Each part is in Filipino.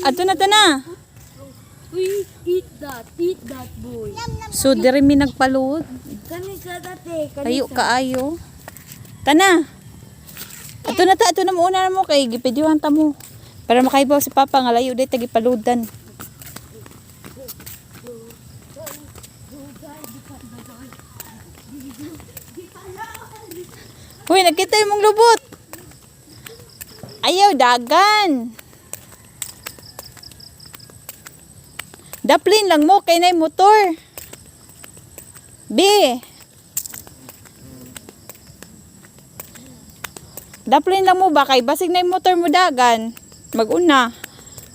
Ato na. Uy, eat that boy. So, diri mi nagpaluod. Kani ka dati, Kayo kaayo. Tana. Ato na muna mo kay gipidyohan ta mo. Para makaibaw si Papa nga layo day tagipaludan. Hoy, nakita yung lubot. Ayaw, dagan. Daplin lang mo, kay na yung motor. B. Daplin lang mo ba, kay basig na yung motor mo dagan. Mag-una.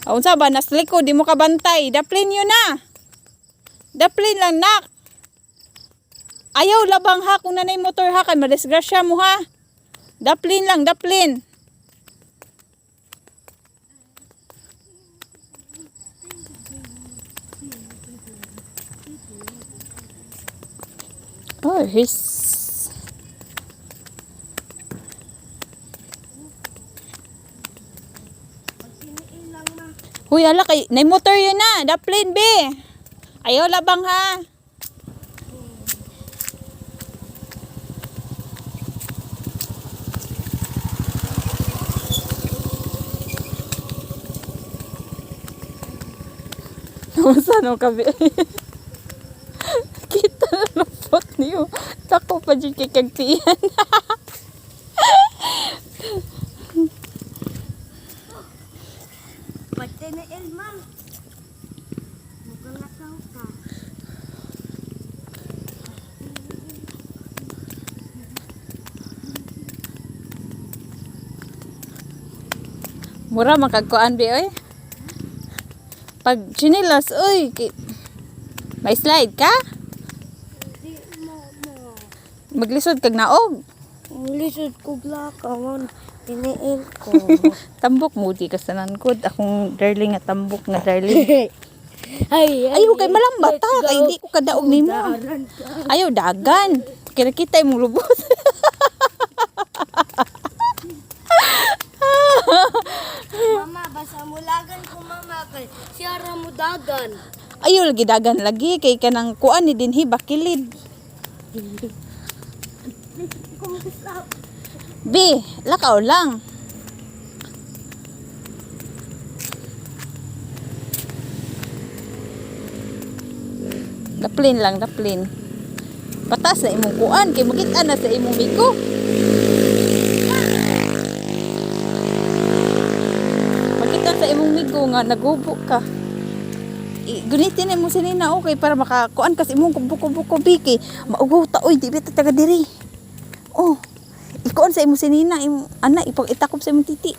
Unsa ba, nasliko, di mo kabantay. Daplin yun na. Daplin lang, nak. Ayaw, labang ha, kung nanay motor ha, kay madisgrasya mo ha. Daplin lang, daplin. Oh, his. Huy, ala kay, nay motor yun na, daplin be. Ayaw labang ha. Kamusta no kabi? Kita na lupot niyo. Tako pa dyan kay kagtiyan. Pati na Elma. Magkalakaw ka. Mura makagkuan bi oy. Pag chinilas oy, may slide ka? Di mo. Maglisod kag naog. Lisod ko glakawan. Tiniil ko. Tambok mo di kasanan ko. Akong darling nga tambok nga darling. Ayaw kay malambat ha, kay hindi ko kadaog nimo. Ayaw dagan. Kaya kita imong lubot. Mama, basa mo lagan ko mama. Kay siyara mo dagan. Ayaw lagi dagan lagi kay kanang kuan ni dinhi bakilid. B, lakaw lang. Daplin lang, daplin. Patas sa imong kuan kay makita na sa imong biko. Makita sa imong migo nga nagubo ka. Gunitin mo sinina okay para makakuan kas imong kubo-kubo biki. Maugaw ta oy di bita taga diri. Oh. Ikuan sa imong sinina imong ana ipag-itakop sa imong titi.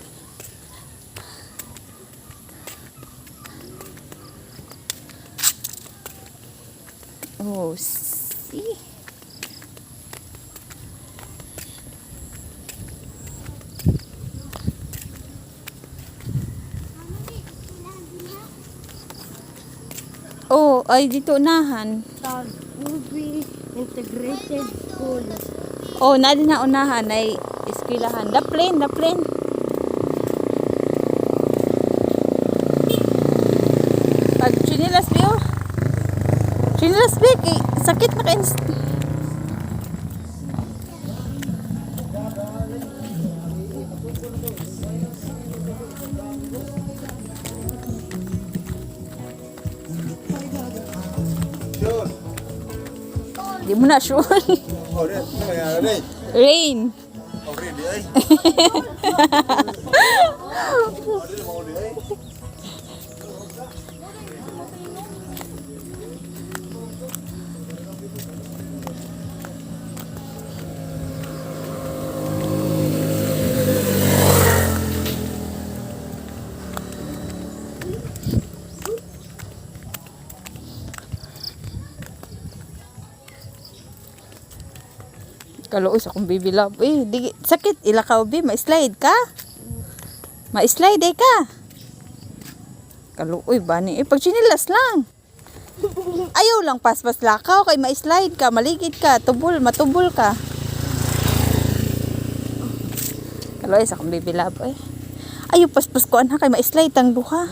Oh, see. Oh, ay dito unahan. Tag-Ubi Integrated School. Oh, na din na unahan ay eskwelahan. Daplin. Pag chinilas biyo. Chinilas biyo, sakit na kain. Di mo na sure. Rain. Kaluoy sa akong baby love. Di, sakit. Ilakaw, bi. Ma-slide ka? Ma-slide ka? Kaluoy ba ni? Pag chinilas lang. Ayaw lang paspas lakaw. Kay ma-slide ka. Maligid ka. Matubol ka. Kaluoy sa akong baby love. Ayo paspas ko ana kay ma-slide tang duha.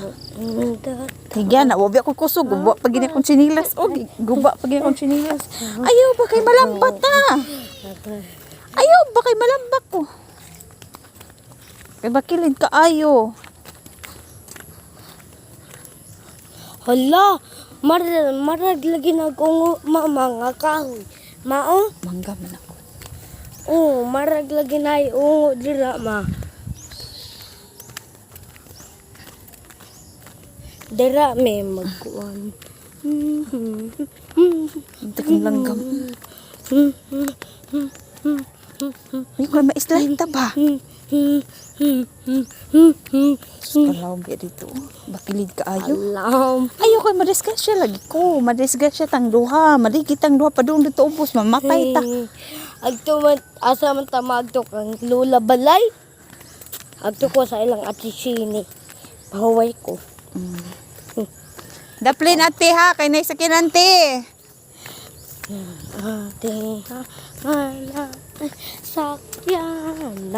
Higya na wabi ako kusog guba pag gini akong sinilas. O guba pag gini akong sinilas. Ayo ba kay malambat ta. Ayo ba kay malambak ko. Kay bakilid ka ayo. Hala, marag lagi na kung mga kahoy. Mao? Mangga man ako. Oo, marag lagi na yung dira ma. Dira may magkuhan. Hindi kong langgam. May ko ma-slide ta ba? Kalaw ba dito? Bakilid ka ayo. Alam. Ayo koy madisgrasya lagi ko. Madisgrasya tang duha. Madigit tang duha pa doon dito ubos mamatay ta. Agto man asa man ta magto kang lula balay. Agto ko sa ilang atisini. Pahuway ko. Daplin ate ha kay nay sakinan te. Ate hala sakyanan.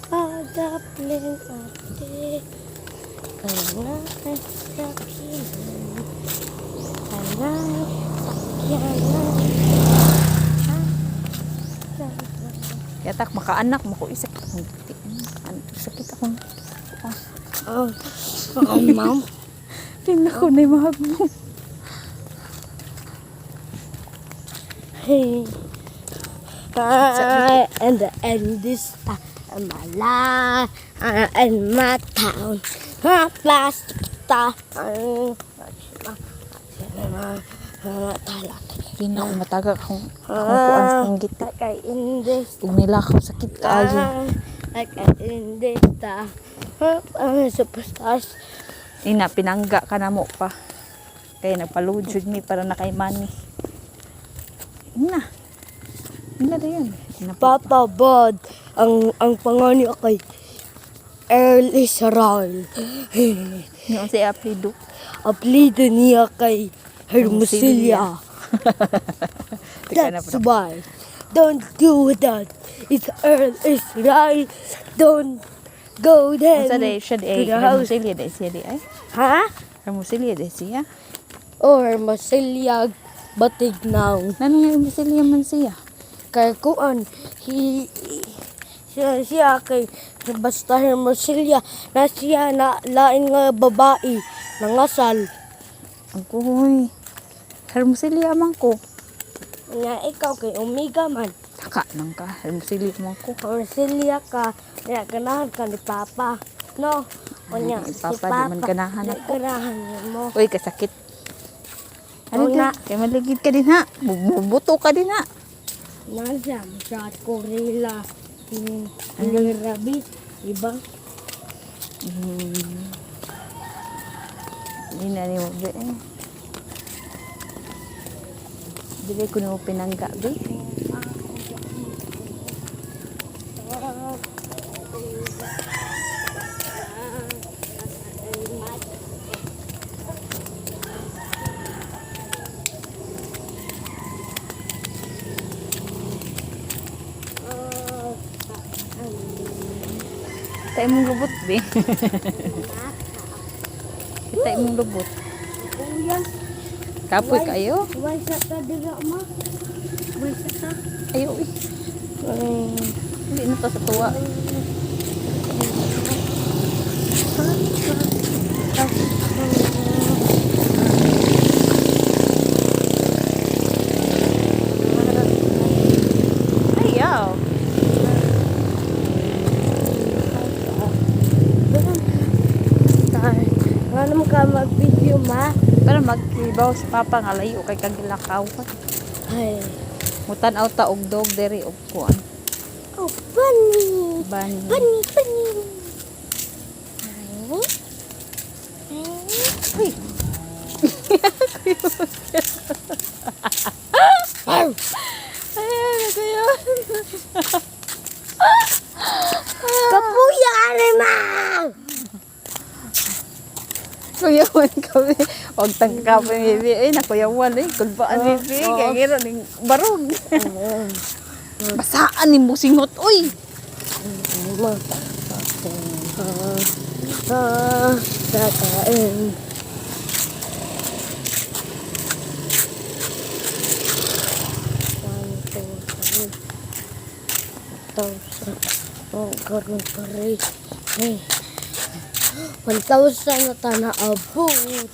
Adaplin ate kana sakyanan. Hala sakyanan. Yatak makaanak mo ko isa sakit akong Oh, ma'am. tingnan ko na mahag mo. Hey. And the end is my life and my town. Plastic ta. Tingnan ko mataga akong kuan sa akong giti. Kay in this Ug nilakaw sakit kaayo. like in this superstars. Ina pinangga ka na mo pa. Kaya nagpa-load jud mi para na kay money. Ina. Ina na yan. Papa Bod ang pangani kay Earl Israel. Yung si Aplido. Apelido niya kay Hermosilya. Teka na That's why. Don't do that. It's Earl Israel. Don't go there. Unsa day siya di ay to the house. Hermosilya day siya di ay. Ha? Hermosilya day siya. O Hermosilya batig now. Nano nga Hermosilya man siya? Kay kuan siya kay basta Hermosilya na siya na lain nga babae nangasal. Ang kuhoy. Hermosilya man ko. Nga ikaw kay Omega man. Taka nang ka. Hermosilya man ko. Hermosilya ka, kaya ganahan ka ni Papa. No? Kanya, Ay, si Papa, di man ganahan di ako. ganahan niya mo. Uy, kasakit. Ano Oo ka? na. Kaya maligid ka din ha. Bubuto ka din ha. Nandiyan, masyad ko rila. Ang rabi, diba? Hindi na ni mo. Dili ko na mo pinangga. Be. Tay mong lubot, be. Tay mong lubot. Kuya, Kapoy kayo. why sa ka diga ma? Why sa ka? Ayo, eh. Hindi na to sa tuwa. Ayaw. Nga naman ka mag-video ma? Pero mag-ibaw si Papa nga layo kay kagilakaw. Ay. Mutan aw ta og dog dere og kuan. Oh, bunny! Bani. Bunny, bunny! Uy. Ay! Ay, kayo. Kapuya ma! Kuyawan kami. Huwag tangka pa ni Bibi. Ay, nakuyawan eh. Kulbaan ni Bibi. Kaya gano'n ng barog. Basaan ni Musingot. Uy! Dadain. Oh, ganun pa rin. Eh, 1,000 na ta naabot.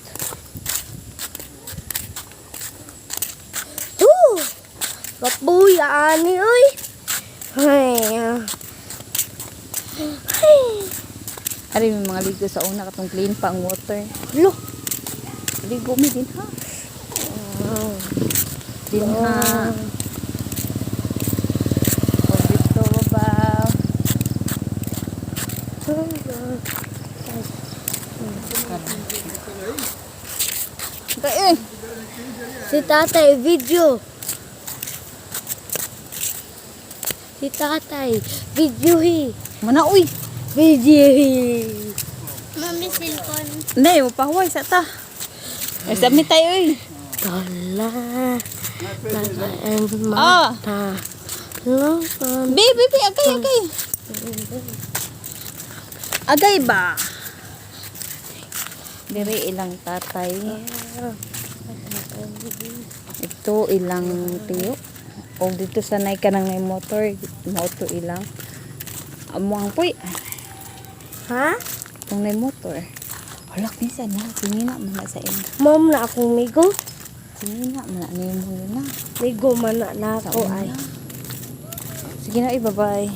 Kapuya, ani, oy. Ay, Ari may mga ligo sa una katong clean pa ang water. lo. Ligo mi din ha. Din ha. O dito ba? Kaya Si tatay, video. Si tatay, video hi. mana uy. Video hi. Mami, cellphone. Nay mo pahuway sa ta. Ay sabi tayo uy. Kala. Nagain Ah. mata. Laban. Baby, agay agay. Agay ba? Diri ilang tatay. Ito ilang tiyo. O dito sanay ka nang may motor. Moto ilang. Amuang poy. Ha? Itong may motor. Wala minsan na. Singina mo na sa ina. Mom na akong migo. Singina mo na. Ano mo yun na. Migo man na Sa ako una. ay. Sige na, bye-bye.